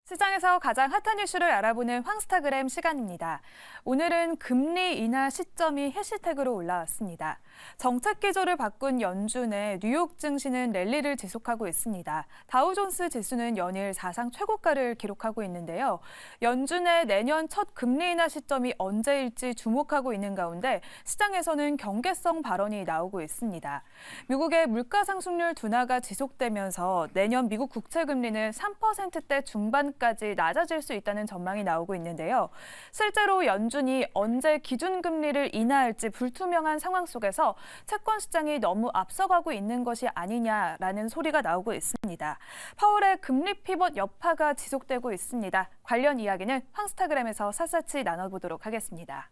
시장에서 가장 핫한 이슈를 알아보는 황스타그램 시간입니다. 오늘은 금리 인하 시점이 해시태그로 올라왔습니다. 정책 기조를 바꾼 연준의 뉴욕 증시는 랠리를 지속하고 있습니다. 다우존스 지수는 연일 사상 최고가를 기록하고 있는데요. 연준의 내년 첫 금리 인하 시점이 언제일지 주목하고 있는 가운데 시장에서는 경계성 발언이 나오고 있습니다. 미국의 물가 상승률 둔화가 지속되면서 내년 미국 국채 금리는 3%대 중반까지 낮아질 수 있다는 전망이 나오고 있는데요. 실제로 연준이 언제 기준금리를 인하할지 불투명한 상황 속에서 채권 시장이 너무 앞서가고 있는 것이 아니냐라는 소리가 나오고 있습니다. 파월의 금리 피벗 여파가 지속되고 있습니다. 관련 이야기는 황스타그램에서 샅샅이 나눠보도록 하겠습니다.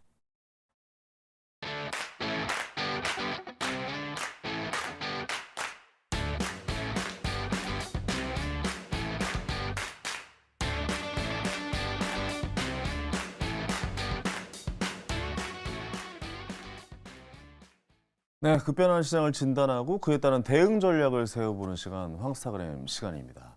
네, 급변한 시장을 진단하고 그에 따른 대응 전략을 세워보는 시간, 황스타그램 시간입니다.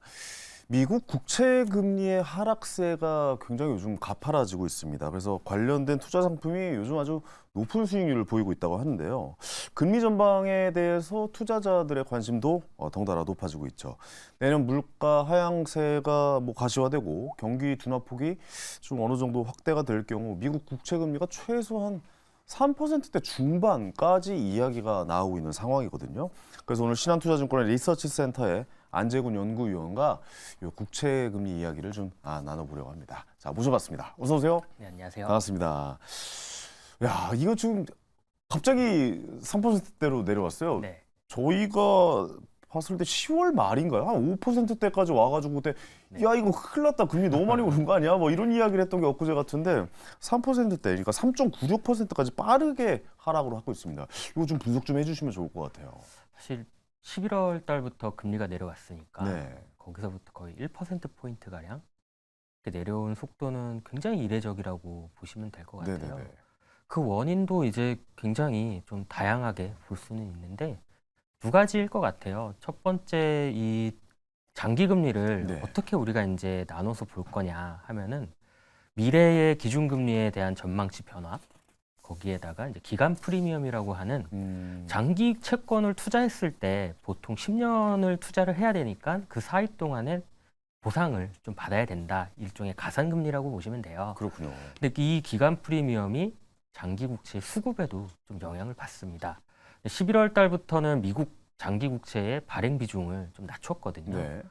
미국 국채 금리의 하락세가 굉장히 요즘 가파라지고 있습니다. 그래서 관련된 투자 상품이 요즘 아주 높은 수익률을 보이고 있다고 하는데요. 금리 전망에 대해서 투자자들의 관심도 덩달아 높아지고 있죠. 내년 물가 하향세가 가시화되고 경기 둔화폭이 좀 어느 정도 확대가 될 경우 미국 국채 금리가 최소한 3%대 중반까지 이야기가 나오고 있는 상황이거든요. 그래서 오늘 신한투자증권의 리서치센터의 안재군 연구위원과 이 국채 금리 이야기를 좀 나눠보려고 합니다. 자, 모셔봤습니다. 어서 오세요. 네, 안녕하세요. 반갑습니다. 야, 이거 지금 갑자기 3%대로 내려왔어요. 네. 저희가 봤을 때 10월 말인가요? 한 5%대까지 와가지고 그때 네. 야 이거 큰일 났다 금리 너무 많이 오른 거 아니야? 이런 이야기를 했던 게 엊그제 같은데 3%대 그러니까 3.96%까지 빠르게 하락을 하고 있습니다. 이거 좀 분석 좀 해주시면 좋을 것 같아요. 사실 11월 달부터 금리가 내려왔으니까 네. 거기서부터 거의 1%포인트 가량 내려온 속도는 굉장히 이례적이라고 보시면 될 것 같아요. 네네네. 그 원인도 이제 굉장히 좀 다양하게 볼 수는 있는데 두 가지일 것 같아요. 첫 번째, 이 장기 금리를 네. 어떻게 우리가 이제 나눠서 볼 거냐 하면은 미래의 기준금리에 대한 전망치 변화, 거기에다가 이제 기간 프리미엄이라고 하는 장기 채권을 투자했을 때 보통 10년을 투자를 해야 되니까 그 사이 동안에 보상을 좀 받아야 된다. 일종의 가산금리라고 보시면 돼요. 그렇군요. 근데 이 기간 프리미엄이 장기 국채 수급에도 좀 영향을 받습니다. 11월 달부터는 미국 장기 국채의 발행 비중을 좀 낮췄거든요. 네.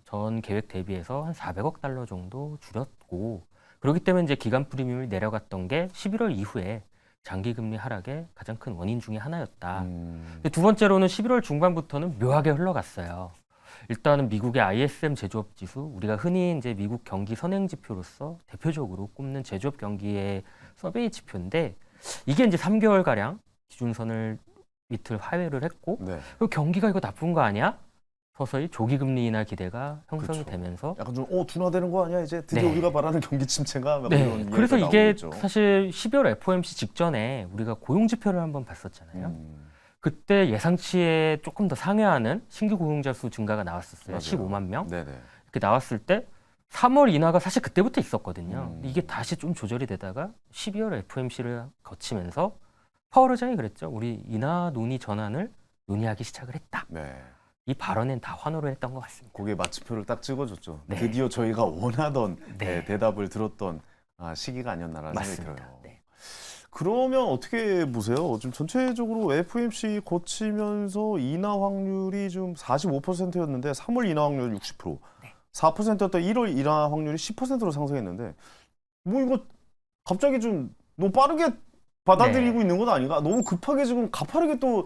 전 계획 대비해서 한 400억 달러 정도 줄였고, 그렇기 때문에 이제 기간 프리미엄이 내려갔던 게 11월 이후에 장기 금리 하락의 가장 큰 원인 중에 하나였다. 근데 두 번째로는 11월 중반부터는 묘하게 흘러갔어요. 일단은 미국의 ISM 제조업 지수, 우리가 흔히 이제 미국 경기 선행 지표로서 대표적으로 꼽는 제조업 경기의 서베이 지표인데 이게 이제 3개월 가량 기준선을 밑을 하회를 했고 네. 그 경기가 이거 나쁜 거 아니야? 서서히 조기 금리 인하 기대가 형성이 그렇죠. 되면서 약간 좀 둔화되는 거 아니야? 이제 드디어 네. 우리가 말하는 경기 침체가 이런 네, 이야기가 그래서 나오고 이게 있죠. 사실 12월 FOMC 직전에 우리가 고용 지표를 한번 봤었잖아요. 그때 예상치에 조금 더 상회하는 신규 고용자 수 증가가 나왔었어요. 맞아요. 15만 명. 네네. 이렇게 나왔을 때 3월 인하가 사실 그때부터 있었거든요. 음. 이게 다시 좀 조절이 되다가 12월 FOMC를 거치면서 파월 의장이 그랬죠. 우리 인하 논의 전환을 논의하기 시작을 했다. 네. 이 발언엔 다 환호를 했던 것 같습니다. 거기에 마침표를 딱 찍어줬죠. 네. 드디어 저희가 원하던 네. 대답을 들었던 시기가 아니었나라는 생각이 맞습니다. 들어요. 네. 그러면 어떻게 보세요? 지금 전체적으로 FOMC 거치면서 인하 확률이 좀 45%였는데 3월 인하 확률 60%, 네. 4%였던 1월 인하 확률이 10%로 상승했는데 이거 갑자기 좀 너무 빠르게 받아들이고 네. 있는 건 아닌가? 너무 급하게 지금 가파르게 또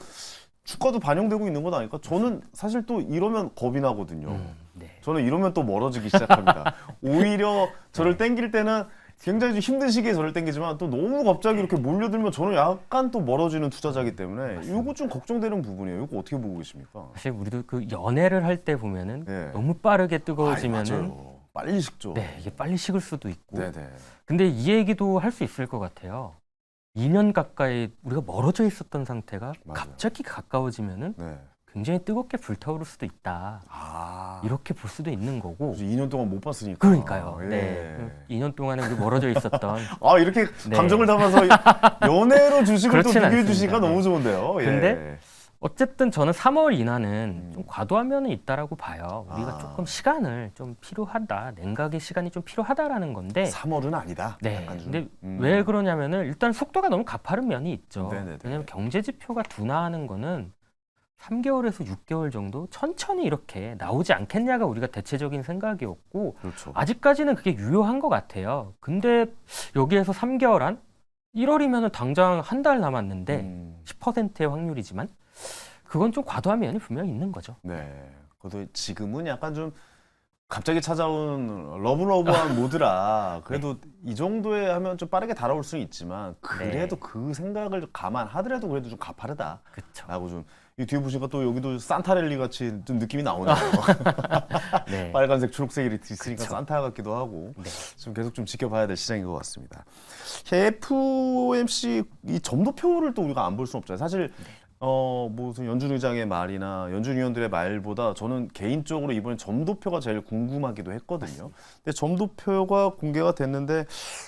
주가도 반영되고 있는 건 아닐까? 저는 사실 또 이러면 겁이 나거든요. 네. 저는 이러면 또 멀어지기 시작합니다. 오히려 저를 땡길 때는 굉장히 좀 힘든 시기에 저를 땡기지만 또 너무 갑자기 이렇게 몰려들면 저는 약간 또 멀어지는 투자자이기 때문에 이거 좀 걱정되는 부분이에요. 이거 어떻게 보고 계십니까? 사실 우리도 그 연애를 할 때 보면은 네. 너무 빠르게 뜨거워지면은 맞아요. 빨리 식죠. 네, 이게 빨리 식을 수도 있고. 네네. 근데 이 얘기도 할 수 있을 것 같아요. 2년 가까이 우리가 멀어져 있었던 상태가 맞아요. 갑자기 가까워지면은 네. 굉장히 뜨겁게 불타오를 수도 있다. 아, 이렇게 볼 수도 있는 거고. 2년 동안 못 봤으니까. 그러니까요. 예. 네. 2년 동안에 우리 멀어져 있었던. 아, 이렇게 네. 감정을 담아서 연애로 주식을 또 그렇진 비교해 않습니다. 주시니까 네. 너무 좋은데요. 근데 예. 어쨌든 저는 3월 인하는 좀 과도한 면은 있다라고 봐요. 우리가 아. 조금 시간을 좀 필요하다, 냉각의 시간이 좀 필요하다라는 건데. 3월은 아니다. 네. 약간 좀. 근데 왜 그러냐면은 일단 속도가 너무 가파른 면이 있죠. 네네네. 왜냐면 경제 지표가 둔화하는 거는 3개월에서 6개월 정도 천천히 이렇게 나오지 않겠냐가 우리가 대체적인 생각이었고 그렇죠. 아직까지는 그게 유효한 것 같아요. 근데 여기에서 3개월 안 1월이면은 당장 한 달 남았는데 10%의 확률이지만 그건 좀 과도한 면이 분명히 있는 거죠. 네. 그래도 지금은 약간 좀 갑자기 찾아온 러브러브한 모드라 그래도 이 정도에 하면 좀 빠르게 달아올 수는 있지만 그래도 그 생각을 감안하더라도 그래도 좀 가파르다. 그렇죠. 라고 좀 이 뒤에 보시니까 또 여기도 산타랠리 같이 좀 느낌이 나오네요. 네. 빨간색, 초록색이 이렇게 있으니까 그쵸. 산타 같기도 하고 네. 좀 계속 좀 지켜봐야 될 시장인 것 같습니다. FOMC 이 점도표를 또 우리가 안 볼 수는 없잖아요. 사실 무슨 연준 의장의 말이나 연준 위원들의 말보다 저는 개인적으로 이번에 점도표가 제일 궁금하기도 했거든요. 근데 점도표가 공개가 됐는데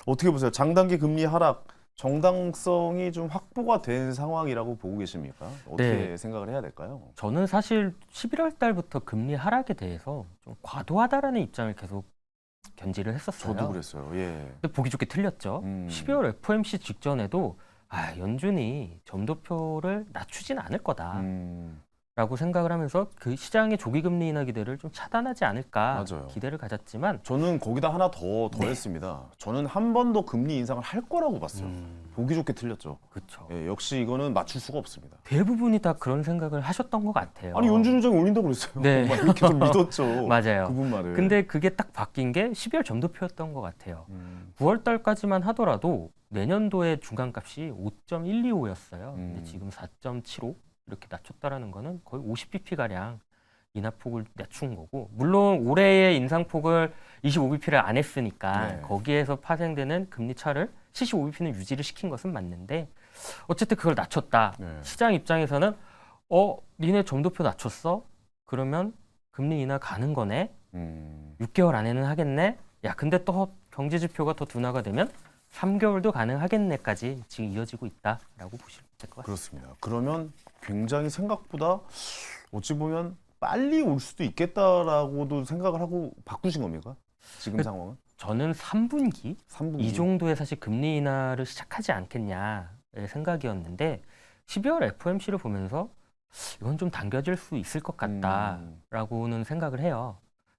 어떻게 보세요? 장단기 금리 하락 정당성이 좀 확보가 된 상황이라고 보고 계십니까? 어떻게 네. 생각을 해야 될까요? 저는 사실 11월 달부터 금리 하락에 대해서 좀 과도하다라는 입장을 계속 견지를 했었어요. 저도 그랬어요. 예. 근데 보기 좋게 틀렸죠. 12월 FOMC 직전에도 연준이 점도표를 낮추진 않을 거다라고 생각을 하면서 그 시장의 조기금리 인하 기대를 좀 차단하지 않을까 맞아요. 기대를 가졌지만 저는 거기다 하나 더했습니다. 저는 한 번 더 금리 인상을 할 거라고 봤어요. 보기 좋게 틀렸죠. 그렇죠. 예, 역시 이거는 맞출 수가 없습니다. 대부분이 다 그런 생각을 하셨던 것 같아요. 아니 연준 의장이 올린다고 그랬어요. 네. 막 이렇게 좀 믿었죠. 맞아요. 그분 말을. 근데 그게 딱 바뀐 게 12월 점도표였던 것 같아요. 9월 달까지만 하더라도 내년도의 중간값이 5.125였어요. 근데 지금 4.75 이렇게 낮췄다라는 거는 거의 50bp 가량 인하폭을 낮춘 거고, 물론 올해의 인상폭을 25bp를 안 했으니까 네. 거기에서 파생되는 금리 차를 75bp는 유지를 시킨 것은 맞는데 어쨌든 그걸 낮췄다. 네. 시장 입장에서는 니네 점도표 낮췄어? 그러면 금리 인하 가는 거네. 6개월 안에는 하겠네. 야, 근데 또 경제 지표가 더 둔화가 되면 3개월도 가능하겠네까지 지금 이어지고 있다라고 보시면 될 것 같습니다. 그렇습니다. 그러면 굉장히 생각보다 어찌 보면 빨리 올 수도 있겠다라고도 생각을 하고 바꾸신 겁니까? 지금 그- 상황은? 저는 3분기 3분기. 이 정도에 사실 금리 인하를 시작하지 않겠냐의 생각이었는데 12월 FOMC를 보면서 이건 좀 당겨질 수 있을 것 같다라고는 생각을 해요.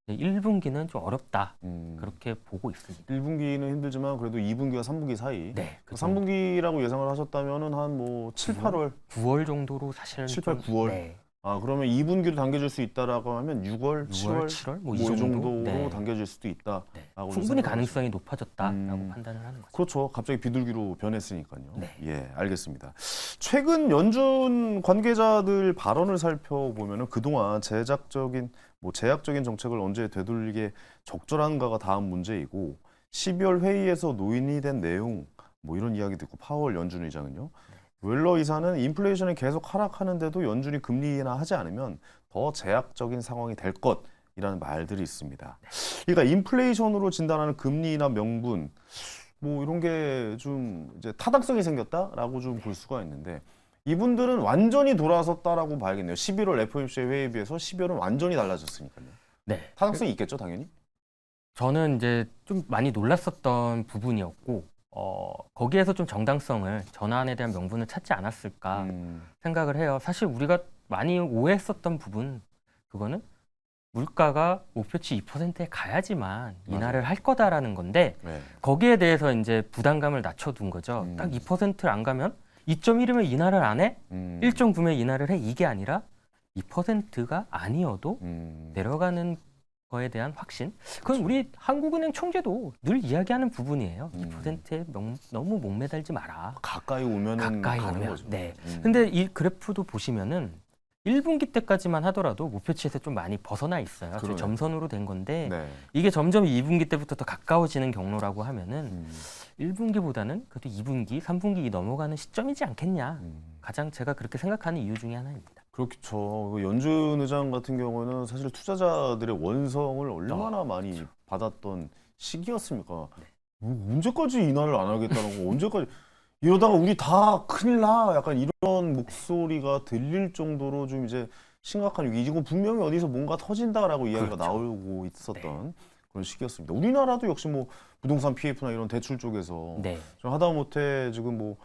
1분기는 좀 어렵다 그렇게 보고 있습니다. 1분기는 힘들지만 그래도 2분기와 3분기 사이. 네, 그 3분기라고 예상을 하셨다면은 한 뭐 7, 8월. 9월 정도로 사실은 7, 8, 9월. 네, 아, 그러면 2분기로 당겨질 수 있다라고 하면 6월, 6월, 7월 7월 뭐 이 이 정도로 정도 당겨질 수도 있다. 네. 라고 충분히 생각을 가능성이 높아졌다라고 음. 판단을 하는 거죠. 그렇죠. 갑자기 비둘기로 변했으니까요. 네. 예, 알겠습니다. 최근 연준 관계자들 발언을 살펴보면은 그동안 제약적인 정책을 언제 되돌리게 적절한가가 다음 문제이고 12월 회의에서 논의된 내용 뭐 이런 이야기도 있고 파월 연준 의장은요. 웰러 이사는 인플레이션이 계속 하락하는데도 연준이 금리 인하하지 않으면 더 제약적인 상황이 될 것이라는 말들이 있습니다. 그러니까 인플레이션으로 진단하는 금리 인하 명분 뭐 이런 게 좀 이제 타당성이 생겼다라고 좀 볼 수가 있는데 이분들은 완전히 돌아섰다라고 봐야겠네요. 11월 FOMC 회의에 비해서 12월은 완전히 달라졌으니까요. 네. 타당성이 있겠죠, 당연히. 저는 이제 좀 많이 놀랐었던 부분이었고 거기에서 좀 정당성을 전환에 대한 명분을 찾지 않았을까 생각을 해요. 사실 우리가 많이 오해했었던 부분 그거는 물가가 목표치 2%에 가야지만 인하를 할 거다라는 건데 네. 거기에 대해서 이제 부담감을 낮춰둔 거죠. 딱 2%를 안 가면 2.1이면 인하를 안 해? 1.9면 인하를 해? 이게 아니라 2%가 아니어도 내려가는 거에 대한 확신. 그건 우리 한국은행 총재도 늘 이야기하는 부분이에요. 2%에 너무 목매달지 마라. 가까이 오면은 가까이 가는 오면. 거죠. 네. 근데 이 그래프도 보시면은 1분기 때까지만 하더라도 목표치에서 좀 많이 벗어나 있어요. 그러네요. 점선으로 된 건데 네. 이게 점점 2분기 때부터 더 가까워지는 경로라고 하면은 1분기보다는 그래도 2분기, 3분기 넘어가는 시점이지 않겠냐. 가장 제가 그렇게 생각하는 이유 중에 하나입니다. 그렇죠. 연준 의장 같은 경우는 사실 투자자들의 원성을 얼마나 많이 받았던 시기였습니까? 뭐 언제까지 인하를 안 하겠다는 거, 언제까지 이러다가 우리 다 큰일 나. 약간 이런 목소리가 들릴 정도로 좀 이제 심각한 위기. 이거 분명히 어디서 뭔가 터진다라고 이야기가 그렇죠. 나오고 있었던 그런 시기였습니다. 우리나라도 역시 뭐 부동산 PF나 이런 대출 쪽에서 네. 좀 하다못해 지금 뭐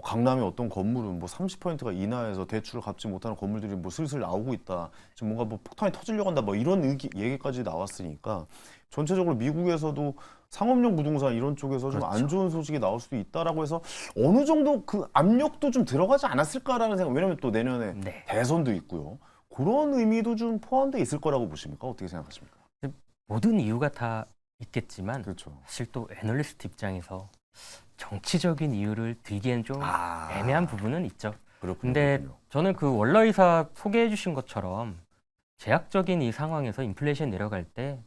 강남의 어떤 건물은 뭐 30%가 인하해서 대출을 갚지 못하는 건물들이 뭐 슬슬 나오고 있다. 지금 뭔가 뭐 폭탄이 터지려고 한다. 뭐 이런 얘기까지 나왔으니까 전체적으로 미국에서도 상업용 부동산 이런 쪽에서 좀 안 그렇죠. 좋은 소식이 나올 수도 있다라고 해서 어느 정도 그 압력도 좀 들어가지 않았을까라는 생각. 왜냐면 또 내년에 네. 대선도 있고요. 그런 의미도 좀 포함돼 있을 거라고 보십니까? 어떻게 생각하십니까? 모든 이유가 다 있겠지만 그렇죠. 사실 또 애널리스트 입장에서 정치적인 이유를 들기엔 좀 애매한 부분은 있죠. 그렇군요. 근데 그렇군요. 저는 그 월러이사 소개해 주신 것처럼 제약적인 이 상황에서 인플레이션 내려갈 때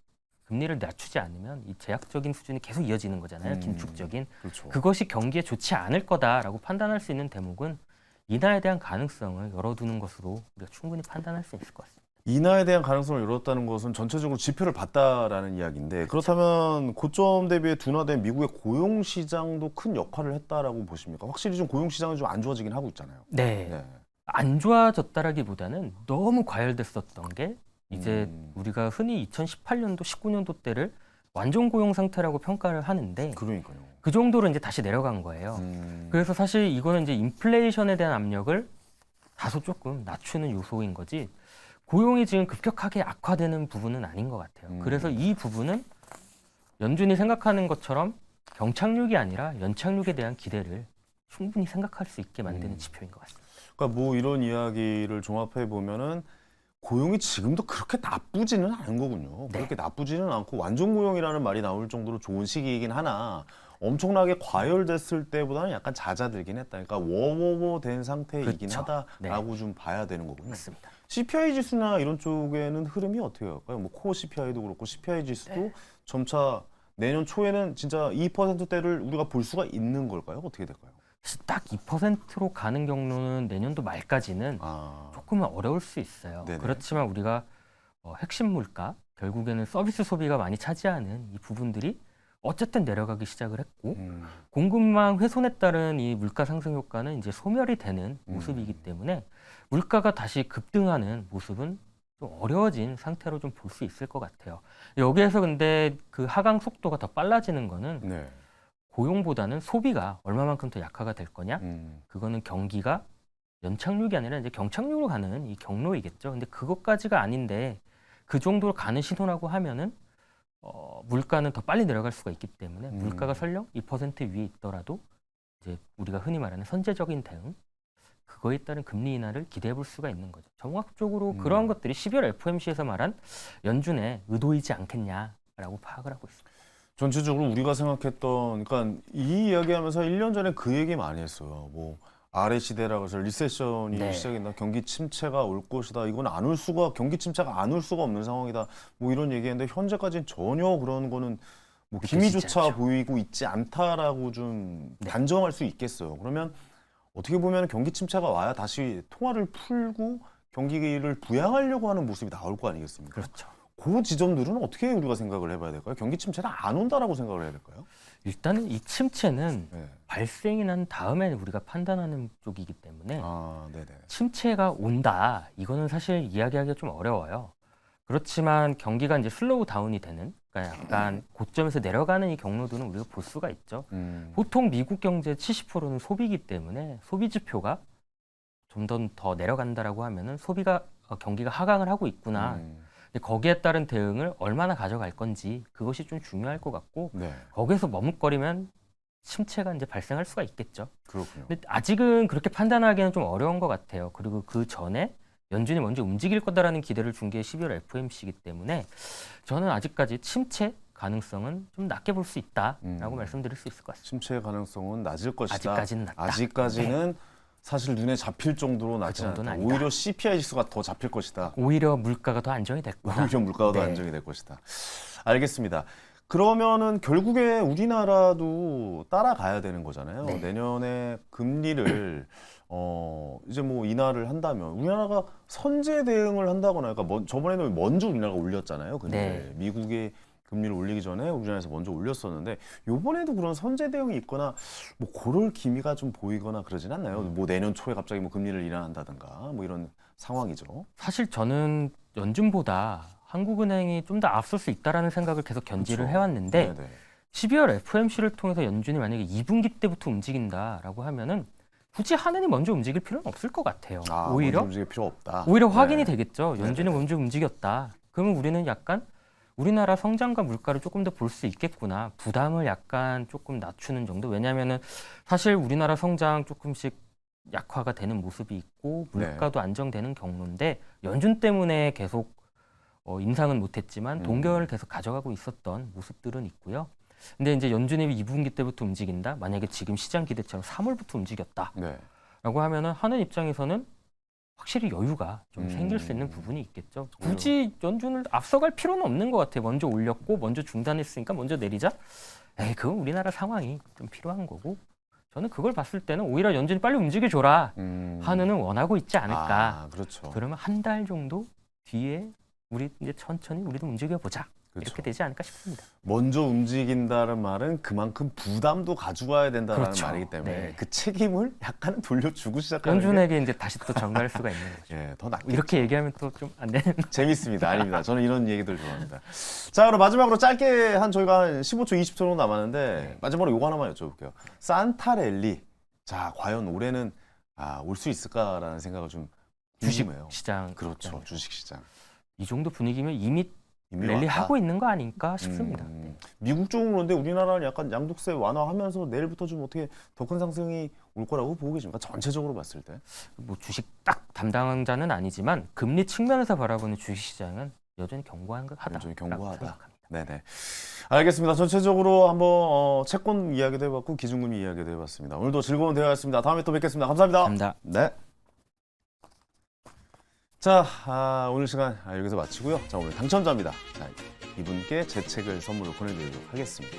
금리를 낮추지 않으면 이 제약적인 수준이 계속 이어지는 거잖아요. 긴축적인. 그렇죠. 그것이 경기에 좋지 않을 거다라고 판단할 수 있는 대목은 인하에 대한 가능성을 열어두는 것으로 우리가 충분히 판단할 수 있을 것 같습니다. 인하에 대한 가능성을 열었다는 것은 전체적으로 지표를 봤다라는 이야기인데 그렇다면 고점 대비에 둔화된 미국의 고용 시장도 큰 역할을 했다라고 보십니까? 확실히 좀 고용 시장은 좀 안 좋아지긴 하고 있잖아요. 네. 네. 안 좋아졌다라기보다는 너무 과열됐었던 게 이제 우리가 흔히 2018년도, 19년도 때를 완전 고용 상태라고 평가를 하는데 그러니까요. 그 정도로 이제 다시 내려간 거예요. 그래서 사실 이거는 이제 인플레이션에 대한 압력을 다소 조금 낮추는 요소인 거지 고용이 지금 급격하게 악화되는 부분은 아닌 것 같아요. 그래서 이 부분은 연준이 생각하는 것처럼 경착륙이 아니라 연착륙에 대한 기대를 충분히 생각할 수 있게 만드는 지표인 것 같습니다. 그러니까 뭐 이런 이야기를 종합해 보면은 고용이 지금도 그렇게 나쁘지는 않은 거군요. 네. 그렇게 나쁘지는 않고 완전 고용이라는 말이 나올 정도로 좋은 시기이긴 하나 엄청나게 과열됐을 때보다는 약간 잦아들긴 했다. 그러니까 워워워 된 상태이긴 그렇죠. 하다라고 좀 봐야 되는 거군요. 맞습니다. CPI 지수나 이런 쪽에는 흐름이 어떻게 갈까요? 뭐 코어 CPI도 그렇고 CPI 지수도 점차 내년 초에는 진짜 2%대를 우리가 볼 수가 있는 걸까요? 어떻게 될까요? 딱 2%로 가는 경로는 내년도 말까지는 조금은 어려울 수 있어요. 네네. 그렇지만 우리가 핵심 물가, 결국에는 서비스 소비가 많이 차지하는 이 부분들이 어쨌든 내려가기 시작을 했고 공급망 훼손에 따른 이 물가 상승 효과는 이제 소멸이 되는 모습이기 때문에 물가가 다시 급등하는 모습은 좀 어려워진 상태로 좀 볼 수 있을 것 같아요. 여기에서 근데 그 하강 속도가 더 빨라지는 거는 네. 고용보다는 소비가 얼마만큼 더 약화가 될 거냐? 그거는 경기가 연착륙이 아니라 이제 경착륙으로 가는 이 경로이겠죠. 근데 그것까지가 아닌데 그 정도로 가는 신호라고 하면은 물가는 더 빨리 내려갈 수가 있기 때문에 물가가 설령 2% 위에 있더라도 이제 우리가 흔히 말하는 선제적인 대응 그거에 따른 금리 인하를 기대해 볼 수가 있는 거죠. 정확적으로 그러한 것들이 12월 FOMC에서 말한 연준의 의도이지 않겠냐라고 파악을 하고 있습니다. 전체적으로 우리가 생각했던, 그러니까 이 이야기하면서 1년 전에 그 얘기 많이 했어요. 뭐 아래 시대라고 해서 리세션이 네. 시작했나, 경기 침체가 올 것이다. 이건 안 올 수가, 경기 침체가 안 올 수가 없는 상황이다. 뭐 이런 얘기했는데 현재까지는 전혀 그런 거는 뭐 느껴지지 기미조차 않죠. 보이고 있지 않다라고 좀 단정할 수 있겠어요. 그러면 어떻게 보면 경기 침체가 와야 다시 통화를 풀고 경기를 부양하려고 하는 모습이 나올 거 아니겠습니까? 그렇죠. 그 지점들은 어떻게 우리가 생각을 해봐야 될까요? 경기 침체는 안 온다라고 생각을 해야 될까요? 일단은 이 침체는 네. 발생이 난 다음에 우리가 판단하는 쪽이기 때문에 네네. 침체가 온다. 이거는 사실 이야기하기가 좀 어려워요. 그렇지만 경기가 이제 슬로우 다운이 되는, 그러니까 약간 고점에서 내려가는 이 경로들은 우리가 볼 수가 있죠. 보통 미국 경제 70%는 소비이기 때문에 소비 지표가 좀 더 내려간다라고 하면은 소비가 경기가 하강을 하고 있구나. 근데 거기에 따른 대응을 얼마나 가져갈 건지 그것이 좀 중요할 것 같고 네, 거기에서 머뭇거리면 침체가 이제 발생할 수가 있겠죠. 그렇군요. 근데 아직은 그렇게 판단하기는 좀 어려운 것 같아요. 그리고 그 전에 연준이 먼저 움직일 거다라는 기대를 준 게 12월 FOMC이기 때문에 저는 아직까지 침체 가능성은 좀 낮게 볼 수 있다라고 말씀드릴 수 있을 것 같습니다. 침체 가능성은 낮을 것이다. 아직까지는 낮다. 아직까지는 사실 눈에 잡힐 정도로 낮지 정도는 않다. 아니다. 오히려 CPI 지수가 더 잡힐 것이다. 오히려 물가가 더 안정이 될 거다. 오히려 물가가 더 네. 안정이 될 것이다. 알겠습니다. 그러면은 결국에 우리나라도 따라가야 되는 거잖아요. 네. 내년에 금리를 이제 뭐 인하를 한다면 우리나라가 선제 대응을 한다거나 그러니까 저번에는 먼저 우리나라가 올렸잖아요. 근데 네. 미국의 금리를 올리기 전에 우리나라에서 먼저 올렸었는데 요번에도 그런 선제 대응이 있거나 뭐 그럴 기미가 좀 보이거나 그러진 않나요? 뭐 내년 초에 갑자기 뭐 금리를 인하한다든가 뭐 이런 상황이죠. 사실 저는 연준보다 한국은행이 좀 더 앞설 수 있다라는 생각을 계속 견지를 그렇죠. 해왔는데 네네. 12월 FOMC를 통해서 연준이 만약에 2분기 때부터 움직인다라고 하면은 굳이 한은이 먼저 움직일 필요는 없을 것 같아요. 오히려 먼저 움직일 필요 없다. 오히려 네. 확인이 되겠죠. 연준이 네네. 먼저 움직였다. 그러면 우리는 약간 우리나라 성장과 물가를 조금 더 볼 수 있겠구나. 부담을 약간 조금 낮추는 정도. 왜냐하면은 사실 우리나라 성장 조금씩 약화가 되는 모습이 있고 물가도 안정되는 경로인데 연준 때문에 계속 인상은 못했지만 동결을 계속 가져가고 있었던 모습들은 있고요. 근데 이제 연준이 2분기 때부터 움직인다. 만약에 지금 시장 기대처럼 3월부터 움직였다라고 네. 하면은 하는 입장에서는 확실히 여유가 좀 생길 수 있는 부분이 있겠죠. 굳이 연준을 앞서갈 필요는 없는 것 같아요. 먼저 올렸고 먼저 중단했으니까 먼저 내리자. 그건 우리나라 상황이 좀 필요한 거고 저는 그걸 봤을 때는 오히려 연준이 빨리 움직여줘라 하는은 원하고 있지 않을까. 그렇죠. 그러면 한 달 정도 뒤에 우리 이제 천천히 우리도 움직여보자. 그렇죠. 이렇게 되지 않을까 싶습니다. 먼저 움직인다는 말은 그만큼 부담도 가져가야 된다는 그렇죠. 말이기 때문에 네. 그 책임을 약간은 돌려주고 시작하는 게 연준에게 이제 다시 또 전가할 수가 있는 거죠. 더 낫겠죠. 이렇게 얘기하면 또 좀 안 되는. 재밌습니다. 아닙니다. 저는 이런 얘기들 좋아합니다. 자, 그럼 마지막으로 짧게 저희가 한 15초, 20초 정도 남았는데 마지막으로 요거 하나만 여쭤볼게요. 산타랠리. 자, 과연 올해는 올 수 있을까라는 생각을 좀 주식 궁금해요. 시장. 그렇죠. 주식 시장. 이 정도 분위기면 이미 이미 랠리 왔다. 하고 있는 거 아닌가 싶습니다. 미국 쪽은 그런데 우리나라는 약간 양도세 완화하면서 내일부터 좀 어떻게 더 큰 상승이 올 거라고 보고 계십니까? 전체적으로 봤을 때. 뭐 주식 딱 담당자는 아니지만 금리 측면에서 바라보는 주식 시장은 여전히 견고하다. 여전히 견고하다. 생각합니다. 네네. 알겠습니다. 전체적으로 한번 채권 이야기도 해봤고 기준금리 이야기도 해봤습니다. 오늘도 즐거운 대화였습니다. 다음에 또 뵙겠습니다. 감사합니다. 감사합니다. 네. 자, 오늘 시간 여기서 마치고요. 자, 오늘 당첨자입니다. 자, 이분께 제 책을 선물로 보내드리도록 하겠습니다.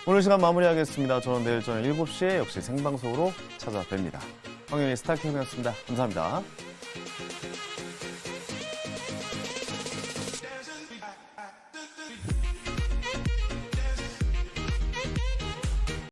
오늘 시간 마무리하겠습니다. 저는 내일 저녁 7시에 역시 생방송으로 찾아뵙니다. 황현희 스타킹이었습니다. 감사합니다.